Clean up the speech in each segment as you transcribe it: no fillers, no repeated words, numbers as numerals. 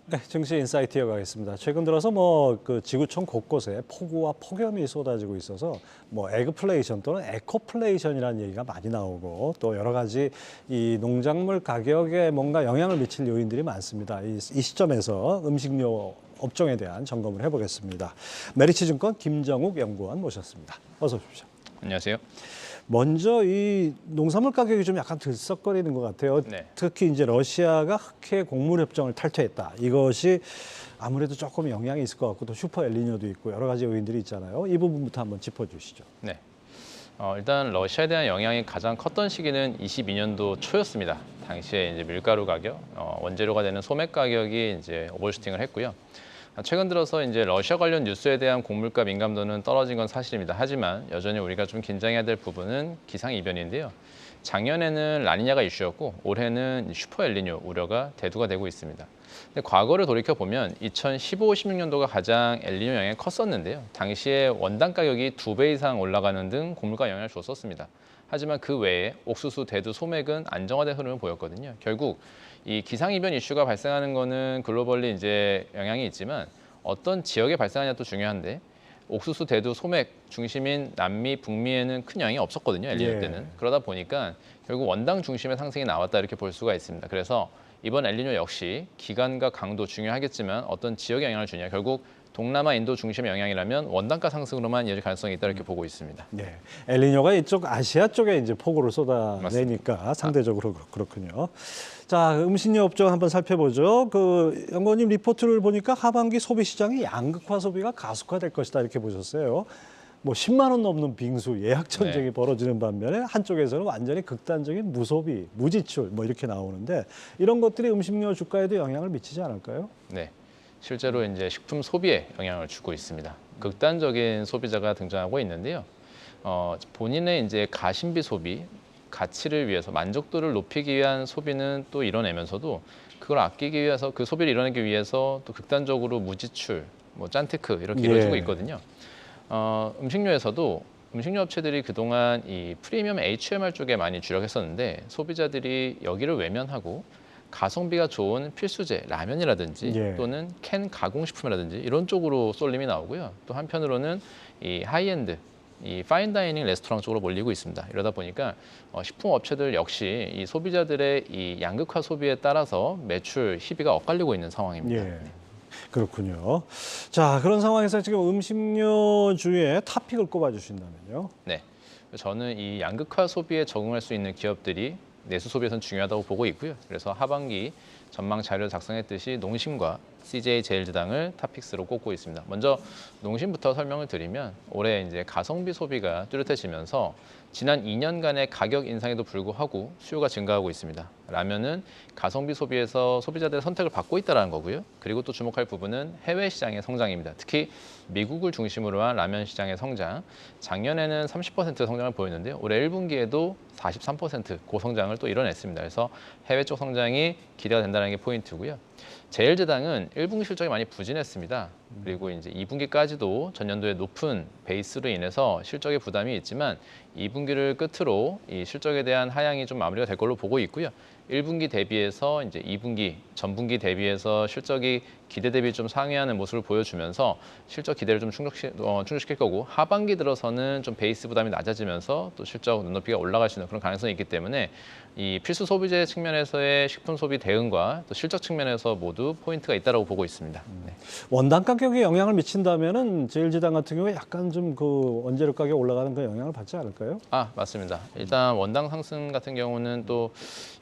네, 증시 인사이트 이어가겠습니다. 최근 들어서 그 지구촌 곳곳에 폭우와 폭염이 쏟아지고 있어서 에그플레이션 또는 에코플레이션이라는 얘기가 많이 나오고 또 여러 가지 이 농작물 가격에 뭔가 영향을 미칠 요인들이 많습니다. 이 시점에서 음식료 업종에 대한 점검을 해보겠습니다. 메리츠증권 김정욱 연구원 모셨습니다. 어서 오십시오. 안녕하세요. 먼저 이 농산물 가격이 좀 약간 들썩거리는 것 같아요. 네. 특히 이제 러시아가 흑해 곡물 협정을 탈퇴했다. 이것이 아무래도 조금 영향이 있을 것 같고 또 슈퍼 엘니뇨도 있고 여러 가지 요인들이 있잖아요. 이 부분부터 한번 짚어주시죠. 네. 일단 러시아에 대한 영향이 가장 컸던 시기는 22년도 초였습니다. 당시에 이제 밀가루 가격, 원재료가 되는 소맥 가격이 이제 오버슈팅을 했고요. 최근 들어서 이제 러시아 관련 뉴스에 대한 곡물가 민감도는 떨어진 건 사실입니다. 하지만 여전히 우리가 좀 긴장해야 될 부분은 기상 이변인데요. 작년에는 라니냐가 이슈였고 올해는 슈퍼 엘니뇨 우려가 대두가 되고 있습니다. 근데 과거를 돌이켜 보면 2015-16년도가 가장 엘니뇨 영향이 컸었는데요. 당시에 원당 가격이 2배 이상 올라가는 등 곡물가 영향을 줬었습니다. 하지만 그 외에 옥수수, 대두, 소맥은 안정화된 흐름을 보였거든요. 결국 이 기상이변 이슈가 발생하는 거는 글로벌리 이제 영향이 있지만 어떤 지역에 발생하냐 또 중요한데 옥수수, 대두, 소맥 중심인 남미, 북미에는 큰 영향이 없었거든요. 엘니뇨 때는. 그러다 보니까 결국 원당 중심의 상승이 나왔다 이렇게 볼 수가 있습니다. 그래서 이번 엘니뇨 역시 기간과 강도 중요하겠지만 어떤 지역에 영향을 주냐. 결국 동남아, 인도 중심의 영향이라면 원단가 상승으로만 이어질 가능성이 있다 이렇게 보고 있습니다. 네, 엘니뇨가 이쪽 아시아 쪽에 이제 폭우를 쏟아내니까 맞습니다. 상대적으로 그렇군요. 자, 음식료 업종 한번 살펴보죠. 그 연구원님 리포트를 보니까 하반기 소비 시장이 양극화 소비가 가속화될 것이다 이렇게 보셨어요. 10만 원 넘는 빙수 예약 전쟁이 벌어지는 반면에 한쪽에서는 완전히 극단적인 무소비, 무지출 이렇게 나오는데 이런 것들이 음식료 주가에도 영향을 미치지 않을까요? 네. 실제로 이제 식품 소비에 영향을 주고 있습니다. 극단적인 소비자가 등장하고 있는데요. 본인의 이제 가심비 소비, 가치를 위해서 만족도를 높이기 위한 소비는 또 이뤄내면서도 그걸 아끼기 위해서 그 소비를 이뤄내기 위해서 또 극단적으로 무지출, 짠테크 이렇게 이루어지고 있거든요. 음식료에서도 음식료 업체들이 그동안 이 프리미엄 HMR 쪽에 많이 주력했었는데 소비자들이 여기를 외면하고 가성비가 좋은 필수재, 라면이라든지 또는 캔 가공식품이라든지 이런 쪽으로 쏠림이 나오고요. 또 한편으로는 이 하이엔드, 이 파인다이닝 레스토랑 쪽으로 몰리고 있습니다. 이러다 보니까 식품 업체들 역시 이 소비자들의 이 양극화 소비에 따라서 매출 희비가 엇갈리고 있는 상황입니다. 그렇군요. 자, 그런 상황에서 지금 음식료주의 탑픽을 꼽아주신다면요? 네, 저는 이 양극화 소비에 적응할 수 있는 기업들이 내수 소비에서는 중요하다고 보고 있고요. 그래서 하반기 전망 자료를 작성했듯이 농심과 CJ 제일제당을 탑픽스로 꼽고 있습니다. 먼저 농심부터 설명을 드리면 올해 이제 가성비 소비가 뚜렷해지면서 지난 2년간의 가격 인상에도 불구하고 수요가 증가하고 있습니다. 라면은 가성비 소비에서 소비자들의 선택을 받고 있다는 거고요. 그리고 또 주목할 부분은 해외 시장의 성장입니다. 특히 미국을 중심으로 한 라면 시장의 성장. 작년에는 30% 성장을 보였는데요. 올해 1분기에도 43% 고성장을 또 이뤄냈습니다. 그래서 해외 쪽 성장이 기대가 된다는 게 포인트고요. 제일제당은 1분기 실적이 많이 부진했습니다. 그리고 이제 2분기까지도 전년도에 높은 베이스로 인해서 실적에 부담이 있지만 2분기를 끝으로 이 실적에 대한 하향이 좀 마무리가 될 걸로 보고 있고요. 1분기 대비해서 이제 2분기, 전분기 대비해서 실적이 기대 대비 좀 상회하는 모습을 보여주면서 실적 기대를 좀 충족시킬 거고 하반기 들어서는 좀 베이스 부담이 낮아지면서 또 실적 눈높이가 올라갈 수 있는 그런 가능성이 있기 때문에 이 필수 소비재 측면에서의 식품 소비 대응과 또 실적 측면에서 모두 포인트가 있다고 보고 있습니다. 네. 원당 가격에 영향을 미친다면은 제일제당 같은 경우에 약간 좀 그 원재료 가격 올라가는 그 영향을 받지 않을까요? 맞습니다. 일단 원당 상승 같은 경우는 또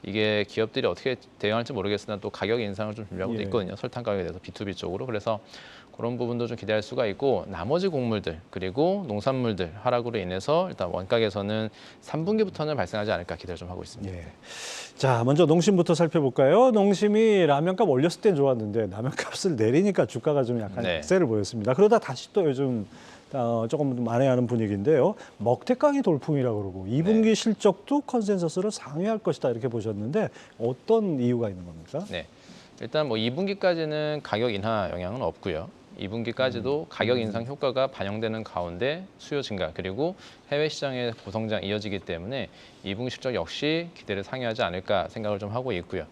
이게 기업들이 어떻게 대응할지 모르겠으나 또 가격 인상을 좀 준비하고 있거든요. 설탕 가격에 대해서 B2B 쪽으로. 그래서 그런 부분도 좀 기대할 수가 있고 나머지 곡물들 그리고 농산물들 하락으로 인해서 일단 원가에서는 3분기부터는 발생하지 않을까 기대를 좀 하고 있습니다. 자, 먼저 농심부터 살펴볼까요? 농심이 라면값 올렸을 땐 좋았는데 라면값을 내리니까 주가가 좀 약간 약세를 보였습니다. 그러다 다시 또 요즘 조금 만회하는 분위기인데요. 먹태깡이 돌풍이라고 그러고 2분기 실적도 컨센서스를 상회할 것이다 이렇게 보셨는데 어떤 이유가 있는 겁니까? 네, 일단 2분기까지는 가격 인하 영향은 없고요. 2분기까지도 가격 인상 효과가 반영되는 가운데 수요 증가 그리고 해외 시장의 고성장 이어지기 때문에 2분기 실적 역시 기대를 상회하지 않을까 생각을 좀 하고 있고요.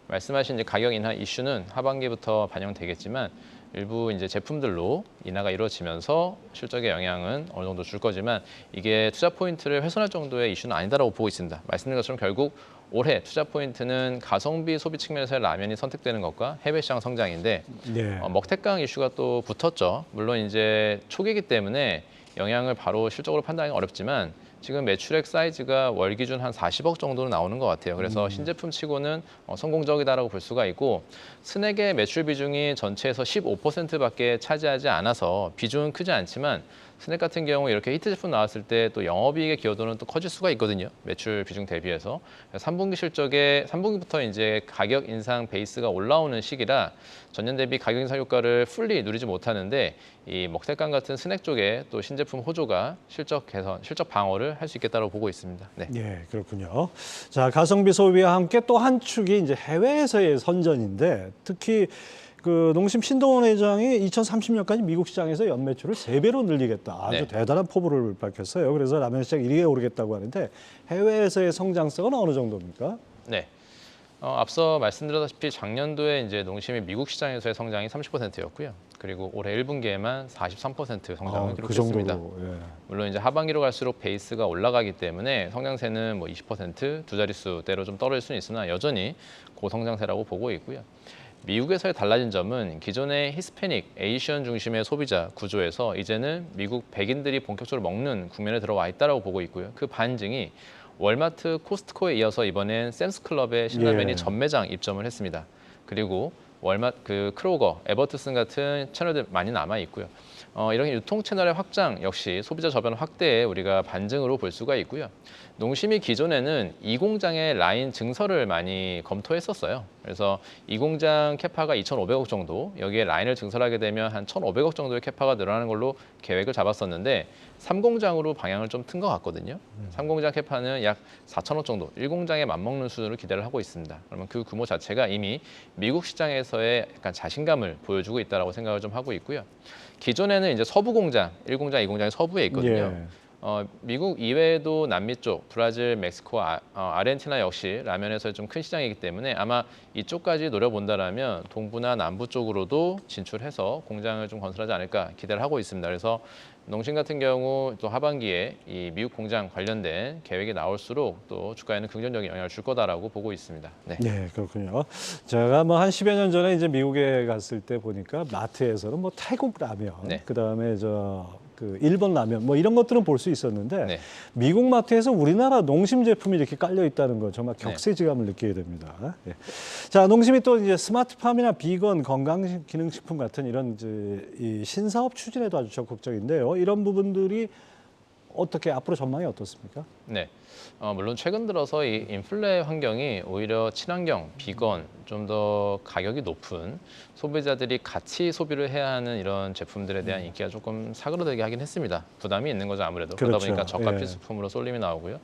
말씀하신 이제 가격 인하 이슈는 하반기부터 반영되겠지만 일부 이제 제품들로 인하가 이루어지면서 실적에 영향은 어느 정도 줄 거지만 이게 투자 포인트를 훼손할 정도의 이슈는 아니다라고 보고 있습니다. 말씀드린 것처럼 결국 올해 투자 포인트는 가성비 소비 측면에서의 라면이 선택되는 것과 해외 시장 성장인데 예. 먹태깡 이슈가 또 붙었죠. 물론 이제 초기이기 때문에 영향을 바로 실적으로 판단하기 어렵지만 지금 매출액 사이즈가 월 기준 한 40억 정도는 나오는 것 같아요. 그래서 신제품 치고는 성공적이다라고 볼 수가 있고 스낵의 매출 비중이 전체에서 15%밖에 차지하지 않아서 비중은 크지 않지만 스낵 같은 경우 이렇게 히트 제품 나왔을 때 또 영업이익의 기여도는 또 커질 수가 있거든요. 매출 비중 대비해서 3분기 실적에 3분기부터 이제 가격 인상 베이스가 올라오는 시기라 전년 대비 가격 인상 효과를 풀리 누리지 못하는데 이 먹태깡 같은 스낵 쪽에 또 신제품 호조가 실적 개선, 실적 방어를 할 수 있겠다고 보고 있습니다. 네. 예, 그렇군요. 자, 가성비 소비와 함께 또 한 축이 이제 해외에서의 선전인데 특히 그 농심 신동원 회장이 2030년까지 미국 시장에서 연매출을 3배로 늘리겠다. 아주 네. 대단한 포부를 밝혔어요. 그래서 라면 시장 1위에 오르겠다고 하는데 해외에서의 성장성은 어느 정도입니까? 네. 앞서 말씀드렸다시피 작년도에 이제 농심이 미국 시장에서의 성장이 30%였고요. 그리고 올해 1분기에만 43% 성장을 그 기록했습니다. 정도로. 예. 물론 이제 하반기로 갈수록 베이스가 올라가기 때문에 성장세는 뭐 20%, 두 자릿수대로 좀 떨어질 수는 있으나 여전히 고성장세라고 보고 있고요. 미국에서의 달라진 점은 기존의 히스패닉, 에이시언 중심의 소비자 구조에서 이제는 미국 백인들이 본격적으로 먹는 국면에 들어와 있다고 보고 있고요. 그 반증이 월마트, 코스트코에 이어서 이번엔 샘스클럽의 신라면이 예. 전매장 입점을 했습니다. 그리고 월마트, 크로거, 에버트슨 같은 채널들 많이 남아 있고요. 이런 유통 채널의 확장 역시 소비자 저변 확대에 우리가 반증으로 볼 수가 있고요. 농심이 기존에는 이 공장의 라인 증설을 많이 검토했었어요. 그래서 이 공장 캐파가 2,500억 정도, 여기에 라인을 증설하게 되면 한 1,500억 정도의 캐파가 늘어나는 걸로 계획을 잡았었는데 3공장으로 방향을 좀 튼 것 같거든요. 3공장 캐파는 약 4,000억 정도, 1공장에 맞먹는 수준으로 기대를 하고 있습니다. 그러면 그 규모 자체가 이미 미국 시장에서의 약간 자신감을 보여주고 있다고 생각을 좀 하고 있고요. 기존에는 이제 서부 공장, 1공장, 2공장이 서부에 있거든요. 예. 미국 이외에도 남미 쪽, 브라질, 멕시코, 아르헨티나 역시 라면에서 좀 큰 시장이기 때문에 아마 이쪽까지 노려본다라면 동부나 남부 쪽으로도 진출해서 공장을 좀 건설하지 않을까 기대를 하고 있습니다. 그래서 농심 같은 경우 또 하반기에 이 미국 공장 관련된 계획이 나올수록 또 주가에는 긍정적인 영향을 줄 거다라고 보고 있습니다. 네. 네, 그렇군요. 제가 뭐 한 10여 년 전에 이제 미국에 갔을 때 보니까 마트에서는 뭐 태국 라면, 네. 그다음에 그 일본 라면 뭐 이런 것들은 볼 수 있었는데 네. 미국 마트에서 우리나라 농심 제품이 이렇게 깔려 있다는 거 정말 네. 격세지감을 느끼게 됩니다. 예. 자, 농심이 또 이제 스마트팜이나 비건, 건강기능식품 같은 이런 이제 이 신사업 추진에도 아주 적극적인데요. 이런 부분들이 어떻게 앞으로 전망이 어떻습니까? 네. 물론 최근 들어서 이 인플레 환경이 오히려 친환경, 비건, 좀 더 가격이 높은 소비자들이 같이 소비를 해야 하는 이런 제품들에 대한 인기가 조금 사그라들게 하긴 했습니다. 부담이 있는 거죠, 아무래도. 그러다 그렇죠. 보니까 저가 예. 필수품으로 쏠림이 나오고요.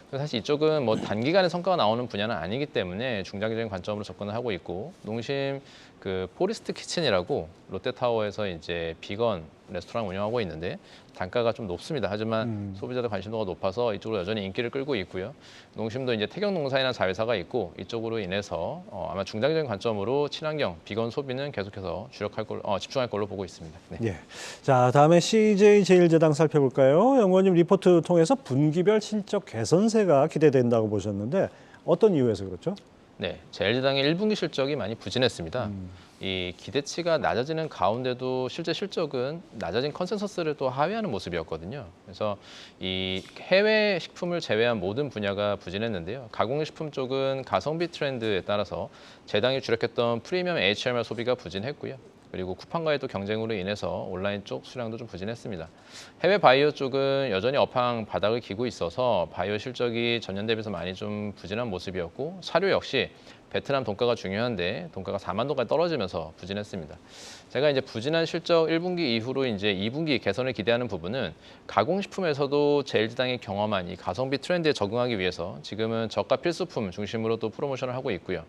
그래서 사실 이쪽은 뭐 단기간에 성과가 나오는 분야는 아니기 때문에 중장기적인 관점으로 접근을 하고 있고 농심 그 포리스트 키친이라고 롯데타워에서 이제 비건 레스토랑 운영하고 있는데 단가가 좀 높습니다. 하지만 소비자들 관심도가 높아서 이쪽으로 여전히 인기를 끌고 있고요. 농심도 이제 태경농사이나 자회사가 있고 이쪽으로 인해서 아마 중장기적인 관점으로 친환경, 비건 소비는 계속해서 집중할 걸로 보고 있습니다. 네. 예. 자, 다음에 CJ 제일제당 살펴볼까요? 연구원님 리포트 통해서 분기별 실적 개선세가 기대된다고 보셨는데 어떤 이유에서 그렇죠? 네, 제일제당의 1분기 실적이 많이 부진했습니다. 이 기대치가 낮아지는 가운데도 실제 실적은 낮아진 컨센서스를 또 하회하는 모습이었거든요. 그래서 이 해외 식품을 제외한 모든 분야가 부진했는데요. 가공식품 쪽은 가성비 트렌드에 따라서 제당이 주력했던 프리미엄 HMR 소비가 부진했고요. 그리고 쿠팡과의 또 경쟁으로 인해서 온라인 쪽 수량도 좀 부진했습니다. 해외 바이오 쪽은 여전히 업황 바닥을 기고 있어서 바이오 실적이 전년 대비해서 많이 좀 부진한 모습이었고 사료 역시 베트남 돈가가 중요한데 돈가가 4만 동까지 떨어지면서 부진했습니다. 제가 이제 부진한 실적 1분기 이후로 이제 2분기 개선을 기대하는 부분은 가공식품에서도 제일제당이 경험한 이 가성비 트렌드에 적응하기 위해서 지금은 저가 필수품 중심으로 또 프로모션을 하고 있고요.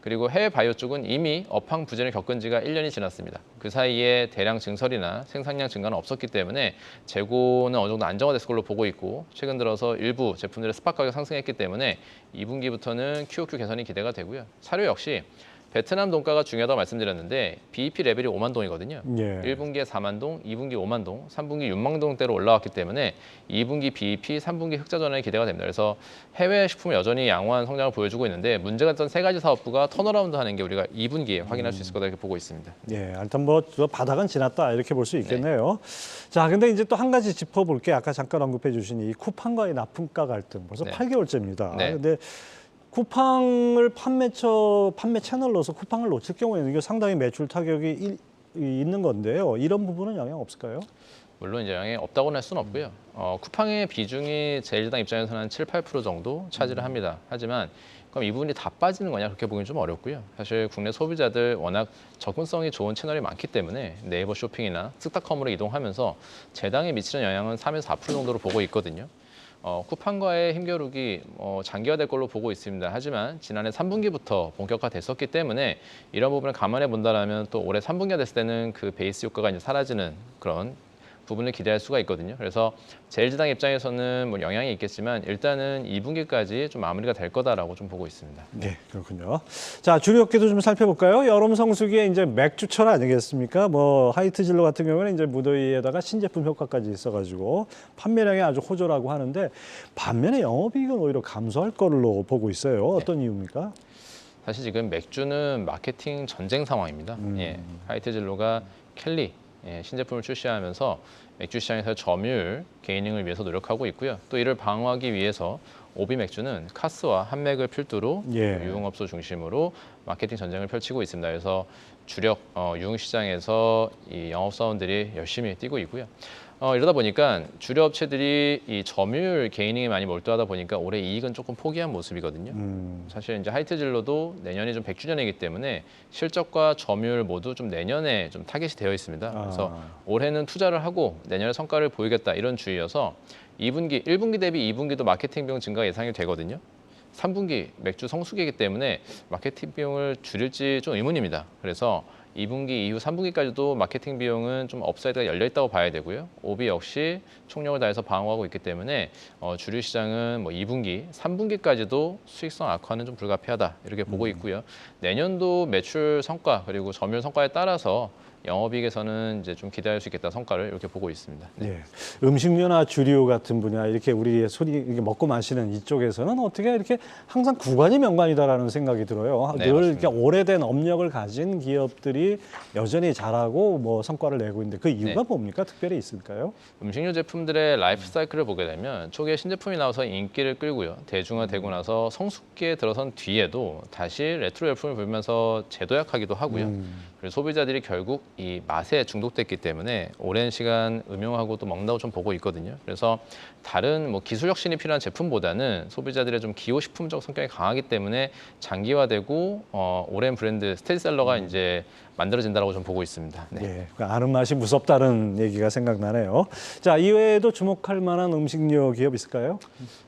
그리고 해외 바이오 쪽은 이미 업황 부진을 겪은 지가 1년이 지났습니다. 그 사이에 대량 증설이나 생산량 증가는 없었기 때문에 재고는 어느 정도 안정화됐을 걸로 보고 있고 최근 들어서 일부 제품들의 스팟 가격 상승했기 때문에 2분기부터는 QOQ 개선이 기대가 되고요. 사료 역시 베트남 동가가 중요하다고 말씀드렸는데 BEP 레벨이 5만 동이거든요. 예. 1분기에 4만 동, 2분기 5만 동, 3분기 6만 동대로 올라왔기 때문에 2분기 BEP, 3분기 흑자 전환이 기대가 됩니다. 그래서 해외 식품은 여전히 양호한 성장을 보여주고 있는데 문제가 됐던 세 가지 사업부가 턴어라운드 하는 게 우리가 2분기에 확인할 수 있을 거다 이렇게 보고 있습니다. 예, 일단 뭐 바닥은 지났다 이렇게 볼 수 있겠네요. 자, 근데 이제 또 한 가지 짚어볼게. 아까 잠깐 언급해 주신 이 쿠팡과의 납품가 갈등 벌써 네. 8개월째입니다. 네. 근데 쿠팡을 판매 채널로서 쿠팡을 놓칠 경우에는 이게 상당히 매출 타격이 있는 건데요. 이런 부분은 영향 없을까요? 물론 이제 영향이 없다고는 할 수는 없고요. 쿠팡의 비중이 제일제당 입장에서는 한 7, 8% 정도 차지를 합니다. 하지만 그럼 이 부분이 다 빠지는 거냐 그렇게 보기는 좀 어렵고요. 사실 국내 소비자들 워낙 접근성이 좋은 채널이 많기 때문에 네이버 쇼핑이나 스타컴으로 이동하면서 제당에 미치는 영향은 3에서 4% 정도로 보고 있거든요. 쿠팡과의 힘겨루기 장기화될 걸로 보고 있습니다. 하지만 지난해 3분기부터 본격화됐었기 때문에 이런 부분을 감안해 본다라면 또 올해 3분기가 됐을 때는 그 베이스 효과가 이제 사라지는 그런 부분을 기대할 수가 있거든요. 그래서 제일제당 입장에서는 뭐 영향이 있겠지만 일단은 2분기까지 좀 마무리가 될 거다라고 좀 보고 있습니다. 네, 그렇군요. 자, 주류업계도 좀 살펴볼까요? 여름 성수기에 이제 맥주철 아니겠습니까? 뭐 하이트진로 같은 경우는 이제 무더위에다가 신제품 효과까지 있어가지고 판매량이 아주 호조라고 하는데 반면에 영업이익은 오히려 감소할 걸로 보고 있어요. 어떤 이유입니까? 사실 지금 맥주는 마케팅 전쟁 상황입니다. 예, 하이트진로가 켈리 신제품을 출시하면서 맥주 시장에서 점유율 게이닝을 위해서 노력하고 있고요. 또 이를 방어하기 위해서 오비 맥주는 카스와 한맥을 필두로 예. 유흥업소 중심으로 마케팅 전쟁을 펼치고 있습니다. 그래서 주력 유흥 시장에서 이 영업사원들이 열심히 뛰고 있고요. 이러다 보니까 주류 업체들이 이 점유율 게이닝에 많이 몰두하다 보니까 올해 이익은 조금 포기한 모습이거든요. 사실 이제 하이트진로도 내년이 좀 100주년이기 때문에 실적과 점유율 모두 좀 내년에 좀 타겟이 되어 있습니다. 그래서 올해는 투자를 하고 내년에 성과를 보이겠다 이런 주의여서 2분기, 1분기 대비 2분기도 마케팅 비용 증가 예상이 되거든요. 3분기 맥주 성수기이기 때문에 마케팅 비용을 줄일지 좀 의문입니다. 그래서 2분기 이후 3분기까지도 마케팅 비용은 좀 업사이드가 열려 있다고 봐야 되고요. 오비 역시 총력을 다해서 방어하고 있기 때문에 주류 시장은 뭐 2분기, 3분기까지도 수익성 악화는 좀 불가피하다 이렇게 보고 있고요. 내년도 매출 성과 그리고 점유율 성과에 따라서 영업이익에서는 이제 좀 기대할 수 있겠다 성과를 이렇게 보고 있습니다. 네. 예. 음식료나 주류 같은 분야 이렇게 우리 손이 이렇게 먹고 마시는 이쪽에서는 어떻게 이렇게 항상 구간이 명관이다라는 생각이 들어요. 네, 늘 맞습니다. 이렇게 오래된 업력을 가진 기업들이 여전히 잘하고 뭐 성과를 내고 있는데 그 이유가 네. 뭡니까? 특별히 있을까요? 음식료 제품들의 라이프 사이클을 보게 되면 초기에 신제품이 나와서 인기를 끌고요. 대중화되고 나서 성숙기에 들어선 뒤에도 다시 레트로 열풍을 불면서 재도약하기도 하고요. 그리고 소비자들이 결국 이 맛에 중독됐기 때문에 오랜 시간 음용하고 또 먹는다고 좀 보고 있거든요. 그래서 다른 뭐 기술 혁신이 필요한 제품보다는 소비자들의 좀 기호식품적 성격이 강하기 때문에 장기화되고 오랜 브랜드 스테디셀러가 이제 만들어진다고 좀 보고 있습니다. 네. 예, 그 아는 맛이 무섭다는 얘기가 생각나네요. 자, 이외에도 주목할 만한 음식료 기업 있을까요?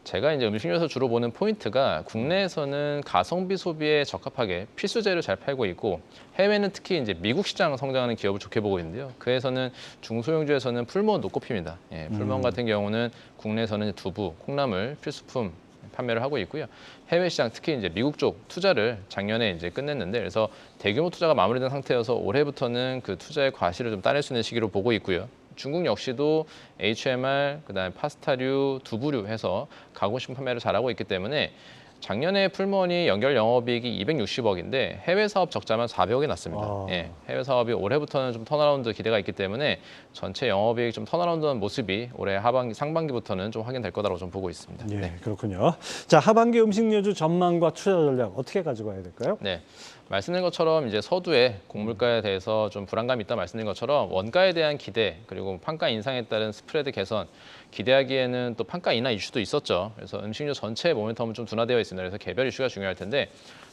제가 이제 음식료에서 주로 보는 포인트가 국내에서는 가성비 소비에 적합하게 필수재를 잘 팔고 있고 해외는 특히 이제 미국 시장 성장하는 기업을 좋게 보고 있는데요. 그에서는 중소형주에서는 풀무원도 꼽힙니다. 예, 풀무원 같은 경우는 국내에서는 두부, 콩나물, 필수품 판매를 하고 있고요. 해외 시장 특히 이제 미국 쪽 투자를 작년에 이제 끝냈는데 그래서 대규모 투자가 마무리된 상태여서 올해부터는 그 투자의 과실을 좀 따낼 수 있는 시기로 보고 있고요. 중국 역시도 HMR, 그다음에 파스타류, 두부류 해서 가공식품 판매를 잘하고 있기 때문에 작년에 풀무원이 연결 영업이익이 260억인데 해외 사업 적자만 400억이 났습니다. 예, 해외 사업이 올해부터는 좀 턴어라운드 기대가 있기 때문에 전체 영업이익 좀 턴어라운드한 모습이 올해 하반기, 상반기부터는 좀 확인될 거다라고 좀 보고 있습니다. 예, 네. 그렇군요. 자, 하반기 음식료주 전망과 투자 전략 어떻게 가져가야 될까요? 네. 말씀드린 것처럼 이제 서두에 곡물가에 대해서 좀 불안감이 있다 말씀드린 것처럼 원가에 대한 기대 그리고 판가 인상에 따른 스프레드 개선 기대하기에는 또 판가 인하 이슈도 있었죠. 그래서 음식료 전체의 모멘텀은 좀 둔화되어 있습니다. 그래서 개별 이슈가 중요할 텐데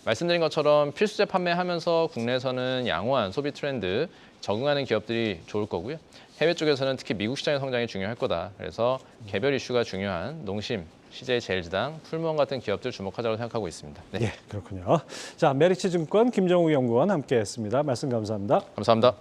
말씀드린 것처럼 필수재 판매하면서 국내에서는 양호한 소비 트렌드 적응하는 기업들이 좋을 거고요. 해외 쪽에서는 특히 미국 시장의 성장이 중요할 거다. 그래서 개별 이슈가 중요한 농심, CJ 제일지당, 풀무원 같은 기업들 주목하자고 생각하고 있습니다. 네. 예, 그렇군요. 자, 메리츠 증권 김정우 연구원 함께했습니다. 말씀 감사합니다. 감사합니다.